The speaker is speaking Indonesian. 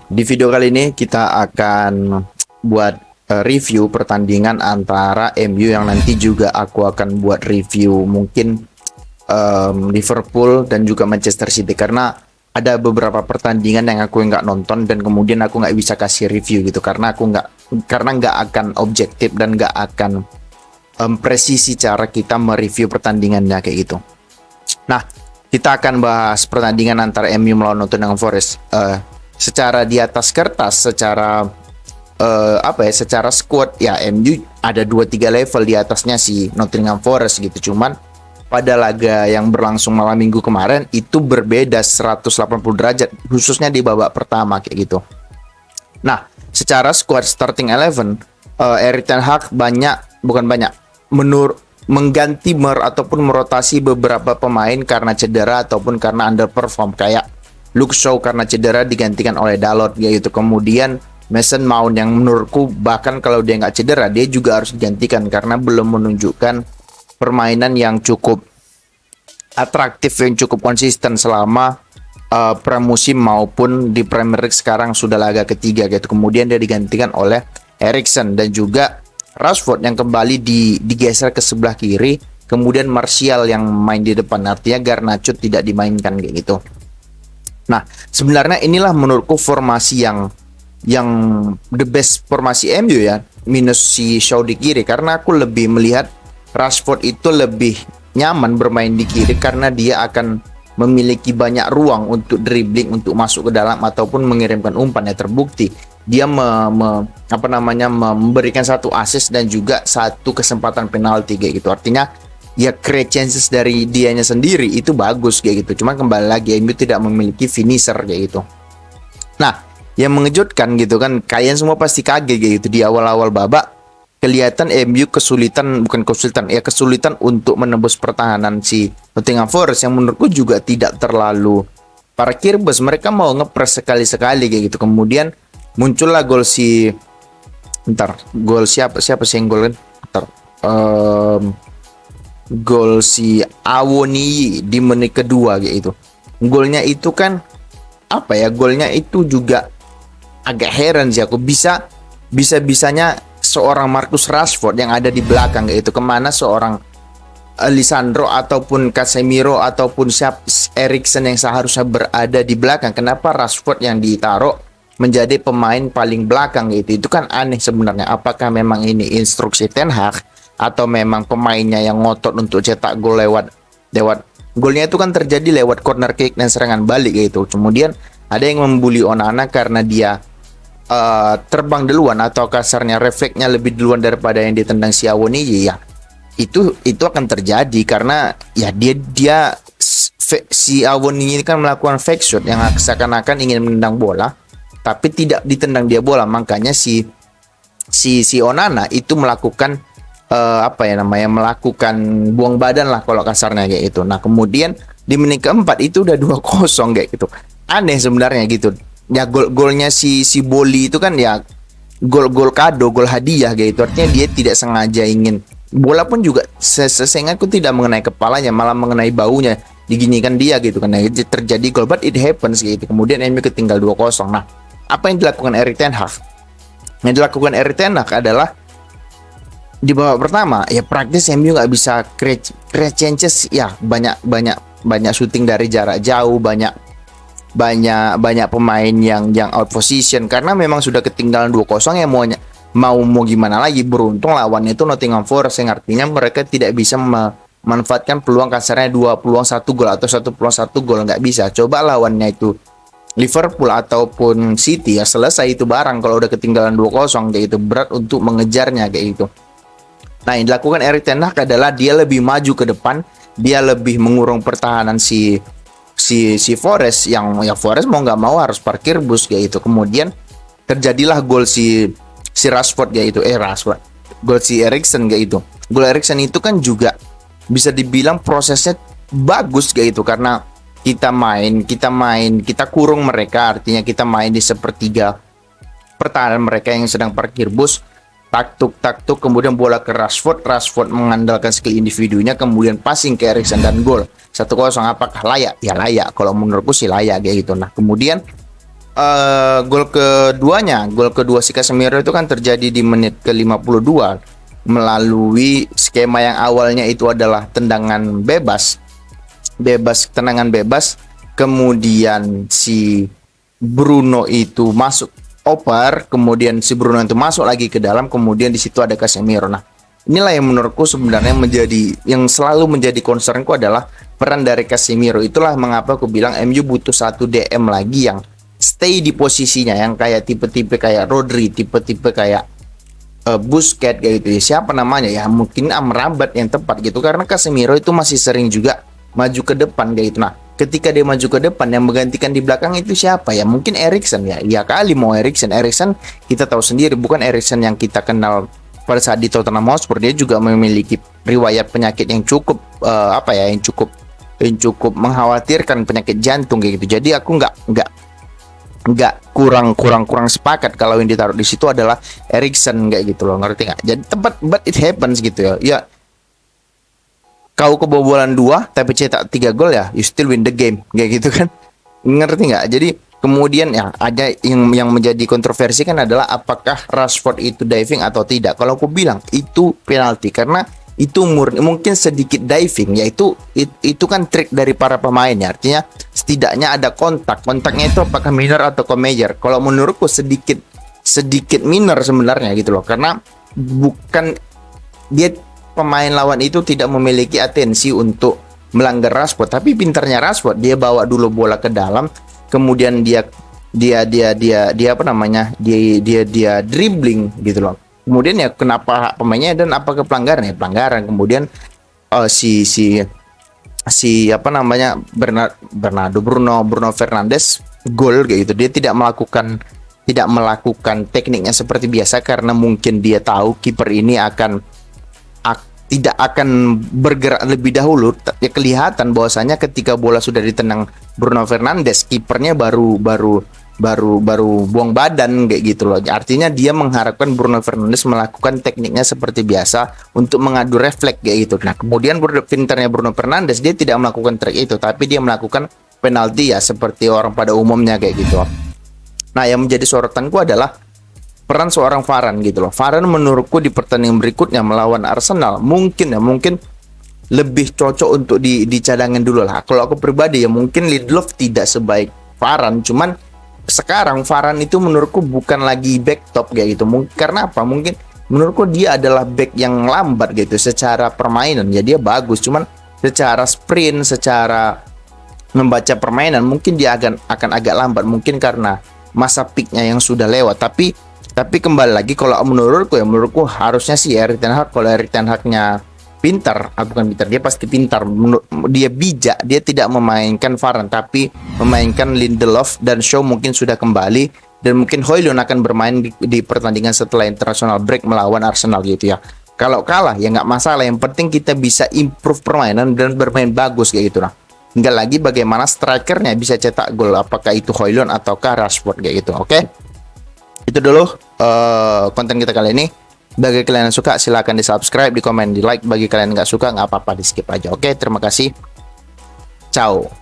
Di video kali ini kita akan buat review pertandingan antara MU yang nanti juga aku akan buat review mungkin Liverpool dan juga Manchester City, karena ada beberapa pertandingan yang aku nggak nonton dan kemudian aku nggak bisa kasih review gitu karena nggak akan objektif dan nggak akan presisi cara kita mereview pertandingannya kayak gitu. Nah, kita akan bahas pertandingan antara MU melawan Nottingham Forest. Secara di atas kertas, secara secara squad ya MU ada 2-3 level di atasnya si Nottingham Forest gitu. Cuman pada laga yang berlangsung malam minggu kemarin itu berbeda 180 derajat, khususnya di babak pertama kayak gitu. Nah, secara squad starting 11, Erik ten Hag mengganti ataupun merotasi beberapa pemain karena cedera ataupun karena underperform, kayak Luke Shaw karena cedera digantikan oleh Dalot yaitu. Kemudian Mason Mount yang menurutku bahkan kalau dia nggak cedera dia juga harus digantikan karena belum menunjukkan permainan yang cukup atraktif, yang cukup konsisten selama pramusim maupun di Premier League sekarang sudah laga ketiga gitu. Kemudian dia digantikan oleh Eriksen dan juga Rashford yang kembali digeser ke sebelah kiri. Kemudian Martial yang main di depan, artinya Garnacho tidak dimainkan kayak gitu. Nah, sebenarnya inilah menurutku formasi yang the best formasi MU ya, minus si Shaw di kiri, karena aku lebih melihat Rashford itu lebih nyaman bermain di kiri karena dia akan memiliki banyak ruang untuk dribbling, untuk masuk ke dalam ataupun mengirimkan umpan. Ya terbukti dia memberikan satu assist dan juga satu kesempatan penalti kayak gitu. Artinya ya create chances dari dianya sendiri itu bagus kayak gitu. Cuma kembali lagi MU tidak memiliki finisher kayak gitu. Nah, yang mengejutkan gitu kan, kalian semua pasti kaget kayak gitu di awal-awal babak. Kelihatan MU kesulitan untuk menembus pertahanan si Nottingham Forest yang menurutku juga tidak terlalu parkir bus. Mereka mau ngepres sekali-sekali kayak gitu. Kemudian muncullah gol si siapa sih yang gol kan? Gol si Awoniyi di menit kedua kayak gitu. Golnya itu kan golnya itu juga agak heran sih aku, bisanya seorang Marcus Rashford yang ada di belakang yaitu kemana seorang Lisandro ataupun Casemiro ataupun Eriksen yang seharusnya berada di belakang, kenapa Rashford yang ditaruh menjadi pemain paling belakang gitu. Itu kan aneh sebenarnya. Apakah memang ini instruksi Ten Hag atau memang pemainnya yang ngotot untuk cetak gol lewat golnya itu kan terjadi lewat corner kick dan serangan balik gitu. Kemudian ada yang membuli Onana karena dia terbang duluan atau kasarnya refleksnya lebih duluan daripada yang ditendang si Awoniyi. Ya itu akan terjadi karena ya dia si Awoniyi ini kan melakukan fake shot yang seakan-akan ingin menendang bola tapi tidak ditendang dia bola, makanya si Onana itu melakukan melakukan buang badan lah kalau kasarnya kayak itu. Nah, kemudian di menit keempat itu udah 2-0 kayak gitu. Aneh sebenarnya gitu. Ya golnya si Boli itu kan ya gol kado, gol hadiah gitu. Artinya dia tidak sengaja ingin, bola pun juga seingatku tidak mengenai kepalanya, malah mengenai baunya, diginikan dia gitu kan. Nah, terjadi gol, but it happens gitu. Kemudian MU ketinggal 2-0. Nah, apa yang dilakukan Erik ten Hag? Yang dilakukan Erik ten Hag adalah di babak pertama ya praktis MU nggak bisa create chances ya, banyak shooting dari jarak jauh, banyak pemain yang out position karena memang sudah ketinggalan 2-0 ya, mau gimana lagi. Beruntung lawannya itu Nottingham Forest yang artinya mereka tidak bisa memanfaatkan peluang kasarnya 2 peluang 1 gol atau 1 peluang 1 gol, nggak bisa. Coba lawannya itu Liverpool ataupun City ya selesai itu barang kalau udah ketinggalan 2-0 kayak itu, berat untuk mengejarnya kayak gitu. Nah, yang dilakukan Erik ten Hag adalah dia lebih maju ke depan, dia lebih mengurung pertahanan si Forest yang ya Forest mau nggak mau harus parkir bus kayak itu. Kemudian terjadilah gol si Rashford yaitu gol si Eriksen kayak itu. Gol Eriksen itu kan juga bisa dibilang prosesnya bagus kayak itu karena kita kurung mereka, artinya kita main di sepertiga pertahanan mereka yang sedang parkir bus. Taktuk, kemudian bola ke Rashford mengandalkan skill individunya, kemudian passing ke Eriksen dan gol 1-0. Apakah layak? Ya layak, kalau menurutku sih layak kayak gitu. Nah, kemudian gol kedua si Casemiro itu kan terjadi di menit ke-52 melalui skema yang awalnya itu adalah tendangan tendangan bebas, kemudian si Bruno itu masuk oper, kemudian si Bruno itu masuk lagi ke dalam, kemudian di situ ada Casemiro. Nah, inilah yang menurutku sebenarnya yang selalu menjadi concernku adalah peran dari Casemiro. Itulah mengapa aku bilang MU butuh satu DM lagi yang stay di posisinya, yang kayak tipe-tipe kayak Rodri, tipe-tipe kayak Busquets kayak gitu ya. Siapa namanya ya? Mungkin Amrabat yang tepat gitu, karena Casemiro itu masih sering juga maju ke depan kayak gitu. Nah, ketika dia maju ke depan, yang menggantikan di belakang itu siapa ya? Mungkin Eriksen ya. Ya kali mau Eriksen kita tahu sendiri bukan Eriksen yang kita kenal pada saat di Tottenham Hotspur. Dia juga memiliki riwayat penyakit yang cukup yang cukup mengkhawatirkan, penyakit jantung kayak gitu. Jadi aku nggak kurang sepakat kalau yang ditaruh di situ adalah Eriksen kayak gitu loh, ngerti nggak? Jadi tepat, but it happens gitu ya. Ya, kau kebobolan 2 tapi cetak 3 gol ya, you still win the game kayak gitu kan, ngerti nggak? Jadi kemudian ya ada yang menjadi kontroversi kan adalah apakah Rashford itu diving atau tidak. Kalau aku bilang itu penalti karena itu mungkin sedikit diving, yaitu itu kan trik dari para pemain ya. Artinya setidaknya ada kontaknya itu apakah minor atau major. Kalau menurutku sedikit minor sebenarnya gitu loh, karena bukan dia pemain lawan itu tidak memiliki atensi untuk melanggar Rashford, tapi pintarnya Rashford dia bawa dulu bola ke dalam, kemudian dia dribbling gitu loh. Kemudian ya kenapa pemainnya dan apakah pelanggaran ya pelanggaran. Kemudian Bruno Fernandes gol kayak gitu. Dia tidak melakukan tekniknya seperti biasa karena mungkin dia tahu kiper ini tidak akan bergerak lebih dahulu. Ya kelihatan bahwasanya ketika bola sudah ditendang Bruno Fernandes, kipernya baru buang badan kayak gitu loh. Artinya dia mengharapkan Bruno Fernandes melakukan tekniknya seperti biasa untuk mengadu refleks kayak gitu. Nah, kemudian pintarnya Bruno Fernandes dia tidak melakukan trik itu, tapi dia melakukan penalti ya seperti orang pada umumnya kayak gitu. Nah, yang menjadi sorotanku adalah peran seorang Varane gitu loh. Varane menurutku di pertandingan berikutnya melawan Arsenal mungkin lebih cocok untuk dicadangin dulu lah. Kalau aku pribadi ya mungkin Lindelof tidak sebaik Varane, cuman sekarang Varane itu menurutku bukan lagi back top kayak gitu. Karena apa? Mungkin menurutku dia adalah back yang lambat gitu secara permainan. Ya dia bagus, cuman secara sprint, secara membaca permainan mungkin dia akan agak lambat, mungkin karena masa peaknya yang sudah lewat. Tapi kembali lagi kalau menurutku harusnya sih Erik ten Hag, kalau Erik ten Hag-nya pintar, dia pasti pintar, dia bijak, dia tidak memainkan Varane tapi memainkan Lindelof, dan Shaw mungkin sudah kembali, dan mungkin Højlund akan bermain di pertandingan setelah international break melawan Arsenal gitu ya. Kalau kalah ya nggak masalah, yang penting kita bisa improve permainan dan bermain bagus kayak gitu. Nah, tinggal lagi bagaimana strikernya bisa cetak gol, apakah itu Højlund ataukah Rashford kayak gitu. Oke? Itu dulu konten kita kali ini. Bagi kalian yang suka silahkan di subscribe, di komen, di like. Bagi kalian yang nggak suka nggak apa-apa, di skip aja. Oke, terima kasih. Ciao.